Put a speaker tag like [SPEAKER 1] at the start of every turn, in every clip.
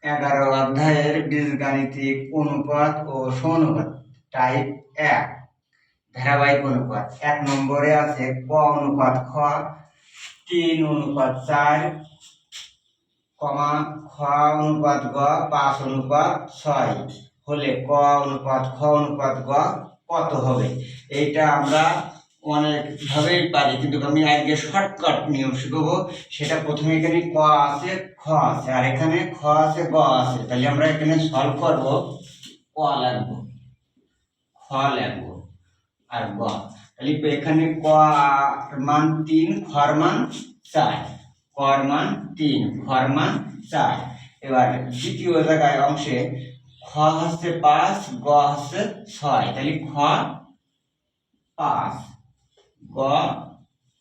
[SPEAKER 1] 11 অধ্যায়ের বীজগাণিতিক অনুপাত ও সমানুপাত টাইপ 1 ধারাবাহিক অনুপাত। 1 নম্বরে আছে ক অনুপাত খ 3:4, কমা খ অনুপাত গ 5:6 হলে ক অনুপাত খ অনুপাত গ কত হবে। এইটা আমরা অনেক ভাবেই পারি, কিন্তু আমি আজকে শর্টকাট নিয়ম শিখাবো। সেটা প্রথমে এখানে ক আছে, খ আছে, আর এখানে খ আছে, গ আছে। তাহলে আমরা এখানে সলভ করব। ক লিখবো, খ লিখবো আর গ। তাহলে এখানে ক এর মান 3, খ এর মান 4। ক এর মান 3, খ এর মান 4। এবার দ্বিতীয় জায়গায় অংশে খ হচ্ছে 5, গ হচ্ছে 6। তাহলে খ 5, গ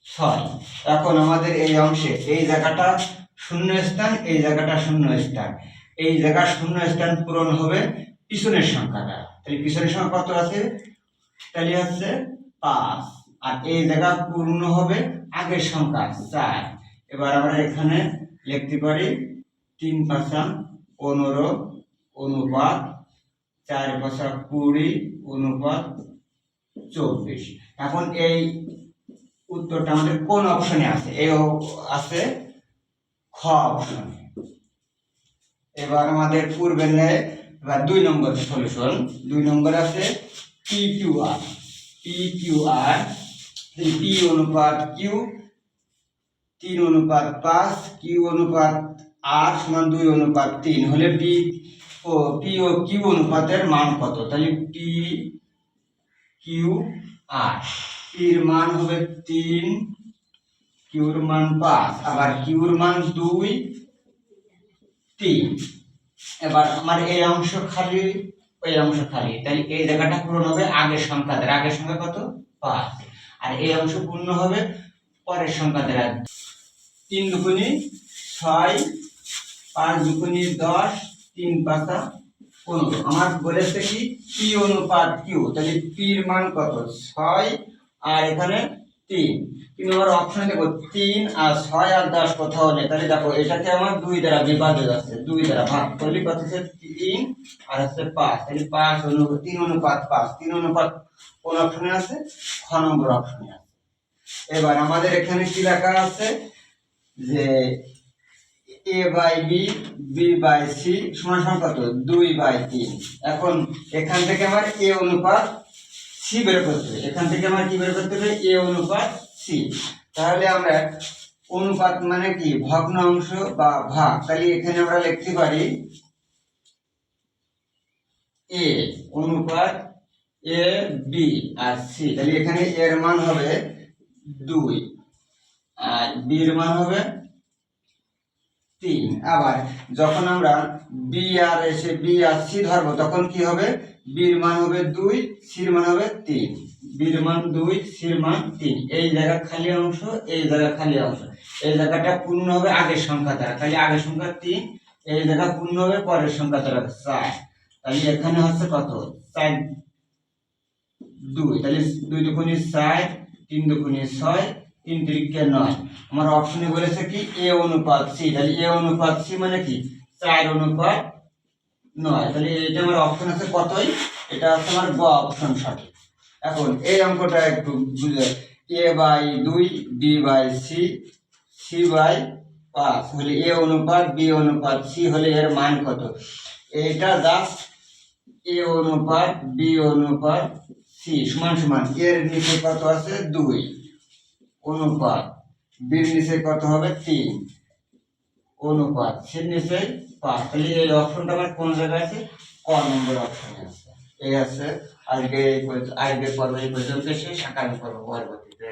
[SPEAKER 1] 6। এখন আমাদের এই অংশে এই জায়গাটা শূন্য স্থান, এই জায়গাটা শূন্য স্থান। এই জায়গা শূন্য স্থান পূরণ হবে পিছনের সংখ্যাটা। তাহলে পিছনের সংখ্যা কত আছে? তাহলে হচ্ছে 5। আর এই জায়গা পূর্ণ হবে আগের সংখ্যা 4। এবার আমরা এখানে লিখতে পারি 3 × 5 = 15 অনুপাত 4 × 5 = 20 অনুপাত 24। এখন এই উত্তরটা আমাদের কোন অপশনে আছে? এই আছে খ অপশনে। এবার আমাদের পূর্বের ন্যায় এবার 2 নম্বর সলিউশন। 2 নম্বর আছে PQR। PQR P অনুপাত Q 3:5, Q অনুপাত R = 2:3 হলে P ও Q অনুপাতের মান কত? তাহলে P Q R, P এর মান হবে 3, Q এর মান 5, আবার Q এর মান 2, 3। এবার আমার এই অংশ খালি, ওই অংশ খালি। তাহলে এই জায়গাটা পূরণ হবে আগের সংখ্যা দ্বারা। আগের সংখ্যা কত? 5। আর এই অংশ পূর্ণ হবে পরের সংখ্যা দ্বারা। 3 × 2 = 6, 5 × 2 = 10, 3 × 5 = 15। আমার বলেছে কি P অনুপাত Q। তাহলে P এর মান কত? 6 আর এখানে 3। কিন্তু আমার অপশন দেখো 3 আর 6 আর 10 কোথাও নেই। তাহলে দেখো এটাকে আমার 2 দ্বারা বিভাজিত আছে, 2 দ্বারা ভাগ করলে কত হচ্ছে? 3 আর হচ্ছে 5। তাহলে 3:5। 3 অনুপাত কোন অপশনে আছে? খ নম্বর অপশনে আছে। এবার আমাদের এখানে কি লেখা আছে যে a/b b/c = কত? 2/3। এখন এখান থেকে আমার a অনুপাত c বের করতে হবে। এখান থেকে আমার কি বের করতে হবে? a অনুপাত c। তাহলে আমরা অনুপাত মানে কি? ভগ্নাংশ বা ভাগ। তাহলে এখানে আমরা লিখতে পারি a অনুপাত a b আর c। তাহলে এখানে a এর মান হবে 2 আর b এর মান হবে 3। আবার যখন আমরা b আর c ধরবো তখন কি হবে? b এর মান হবে 2, c এর মান হবে 3। b এর মান 2, c এর মান 3। এই জায়গা খালি অংশ, এই জায়গা খালি অংশ। এই জায়গাটা পূর্ণ হবে আগের সংখ্যা দ্বারা। তাহলে আগের সংখ্যা 3, এই জায়গা পূর্ণ হবে পরের সংখ্যা দ্বারা 4। তাহলে এখানে হচ্ছে কত? 4 2। তাহলে 2 × 2 = 4, 3 × 2 = 6, 3 × 3 = 9। আমার অপশনে বলেছে কি a অনুপাত c। তাহলে a অনুপাত c মানে কি? 4:9। তাহলে এটা আমার অপশন আছে কতই? এটা হচ্ছে আমার গ অপশন সঠিক। এখন এই অঙ্কটা একটু বুঝে, a/2 b/c c/5 হলে a অনুপাত b অনুপাত c হলে এর মান কত? এটা জাস্ট a অনুপাত b অনুপাত c = এর নিচে কত আছে? 2 অনুপাত b এর নিচে কত হবে? 3 অনুপাত c এর নিচে 5। তাহলে এই অপশনটা আমার কোন জায়গায় আছে? ক নম্বর অপশনে আছে। এই আছে। আজকে পর্বে এই পর্যন্ত শেষ। আগামী পর্ব পরবর্তীতে